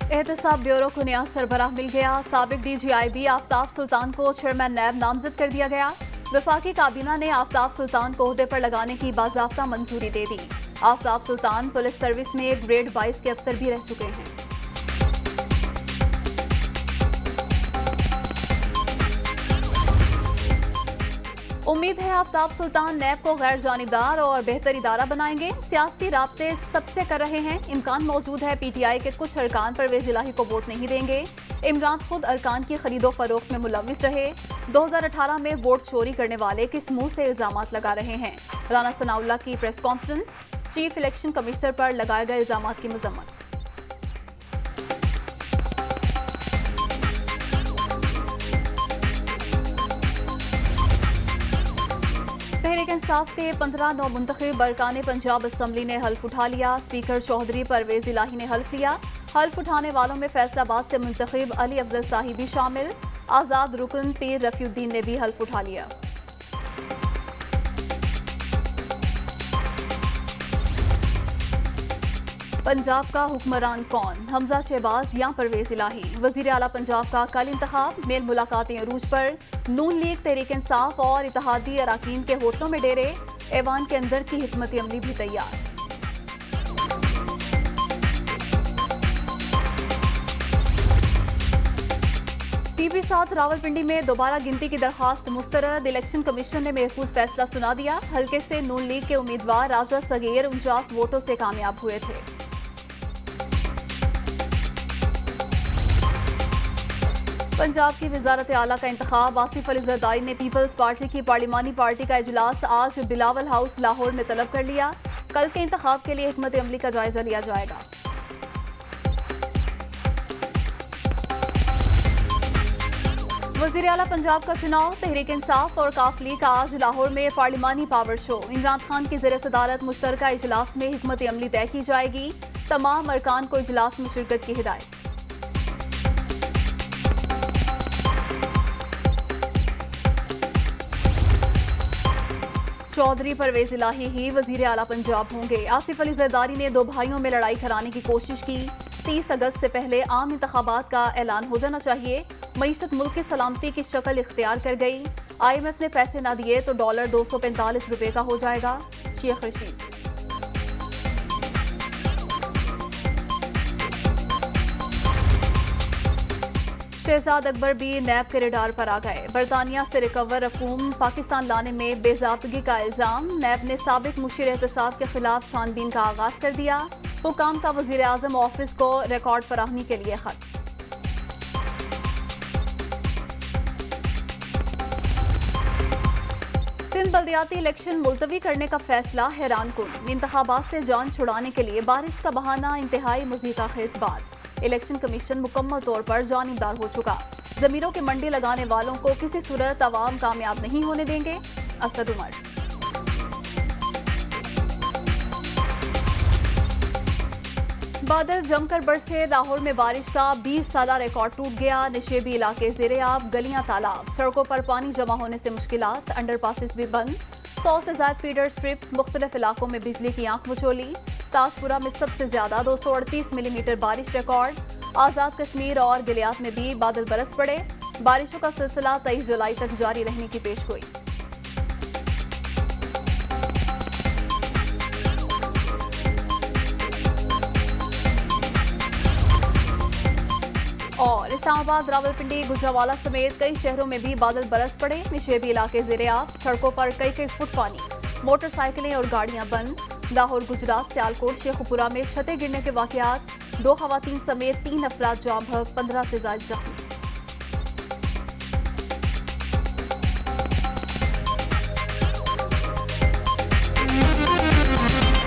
एहतसाब ब्यूरो को नया सरबराह मिल गया। साबिक DGIB आफ्ताब सुल्तान को चेयरमैन नैब नामजद कर दिया गया। वफाकी काबीना ने आफ्ताब सुल्तान को ओहदे पर लगाने की बाज़ाब्ता मंजूरी दे दी। आफ्ताब सुल्तान पुलिस सर्विस में ग्रेड 22 के अफसर भी रह चुके हैं। उम्मीद है आफ्ताब सुल्तान नैब को गैर जानिबदार और बेहतर इदारा बनाएंगे। सियासी राब्ते सबसे कर रहे हैं। इम्कान मौजूद है PTI के कुछ अरकान परवेज इलाही को वोट नहीं देंगे। इमरान खुद अरकान की खरीदो फरोख्त में मुलविस रहे। 2018 में वोट चोरी करने वाले किस मुंह से इल्जामात लगा रहे हैं। राना सनाउल्लाह की press conference, chief election commissioner पर लगाए गए इल्जामात की मजम्मत। तहरीक इंसाफ के 15 नौ मुंतखब अरकान पंजाब असम्बली ने हल्फ उठा लिया। स्पीकर चौधरी परवेज इलाही ने हल्फ लिया। हल्फ उठाने वालों में फैसलाबाद से मुंतखब अली अफजल शाही भी शामिल। आजाद रुकन पीर रफीउद्दीन ने भी हल्फ उठा लिया। पंजाब का हुक्मरान कौन, हमजा शहबाज या परवेज इलाही। वजीर आला पंजाब का कल इंतखाब। मेल मुलाकातें अरूज पर। नून लीग, तहरीक इंसाफ और इत्तेहादी अराकीन के होटलों में डेरे। ऐवान के अंदर की हिकमत अमली भी तैयार। PP7 रावलपिंडी में दोबारा गिनती की दरखास्त मुस्तरद। इलेक्शन कमीशन ने महफूज फैसला सुना दिया। हल्के से नून लीग के उम्मीदवार राजा सगीर 49 वोटों से कामयाब हुए थे। पंजाब की वजारत आला का इंतखाब। आसिफ अली जरदारी ने पीपल्स पार्टी की पार्लिमानी पार्टी का इजलास आज बिलावल हाउस लाहौर में तलब कर लिया। कल के इंतखाब के लिए हिकमत अमली का जायजा लिया जाएगा। वज़ीर आला पंजाब का चुनाव। तहरीक इंसाफ और काफ लीग का आज लाहौर में पार्लिमानी पावर शो। इमरान खान की ज़ेर सदारत मुश्तरका इजलास में हिकमत अमली तय की जाएगी। तमाम अरकान को इजलास में शिरकत की हिदायत। चौधरी परवेज इलाही ही वजीर आला पंजाब होंगे। आसिफ अली जरदारी ने दो भाइयों में लड़ाई कराने की कोशिश की। 30 अगस्त से पहले आम इंतखाबात का ऐलान हो जाना चाहिए। मईशत मुल्क की सलामती की शक्ल इख्तियार कर गई। IMF ने पैसे ना दिए तो डॉलर 245 रुपए का हो जाएगा। शेख रशीद। शहजाद अकबर भी नैब के रडार पर आ गए। बरतानिया से रिकवर रकूम पाकिस्तान लाने में बेजाबतगी का इल्जाम। नैब ने साबिक मुशीर एहतसाब के खिलाफ छानबीन का आगाज कर दिया। हुकाम का वजीर आजम ऑफिस को रिकॉर्ड फराहमी के लिए खत। सिंध बल्दियाती इलेक्शन मुलतवी करने का फैसला हैरान कुन। इंतखाबात से जान छुड़ाने के लिए बारिश का बहाना इंतहाई मुज़ीका खेज बात। इलेक्शन कमीशन मुकम्मल तौर पर जानिबदार हो चुका। जमीरों के मंडी लगाने वालों को किसी सूरत अवाम कामयाब नहीं होने देंगे। असद उमर। बादल जमकर बरसे। लाहौर में बारिश का 20 साला रिकॉर्ड टूट गया। निशेबी इलाके ज़ेरे-आब, गलियां तालाब। सड़कों पर पानी जमा होने से मुश्किलात। अंडरपासेस भी बंद। 100 से ज्यादा फीडर स्ट्रिप। मुख्तलिफ इलाकों में बिजली की आंख मचोली। ताजपुरा में सबसे ज्यादा 238 मिलीमीटर बारिश रिकॉर्ड। आजाद कश्मीर और गिलियात में भी बादल बरस पड़े। बारिशों का सिलसिला 23 जुलाई तक जारी रहने की पेशगोई। और इस्लामाबाद, रावलपिंडी, गुजरावाला समेत कई शहरों में भी बादल बरस पड़े। निशेबी इलाके ज़ेरे-आब। सड़कों पर कई फुट पानी। मोटरसाइकिलें और गाड़ियां बंद। लाहौर, गुजरात, सियालकोट, शेखुपुरा में छतें गिरने के वाकयात। 2 खवातीन समेत 3 अफराद जाँ बहक, 15 से ज्यादा जख्मी।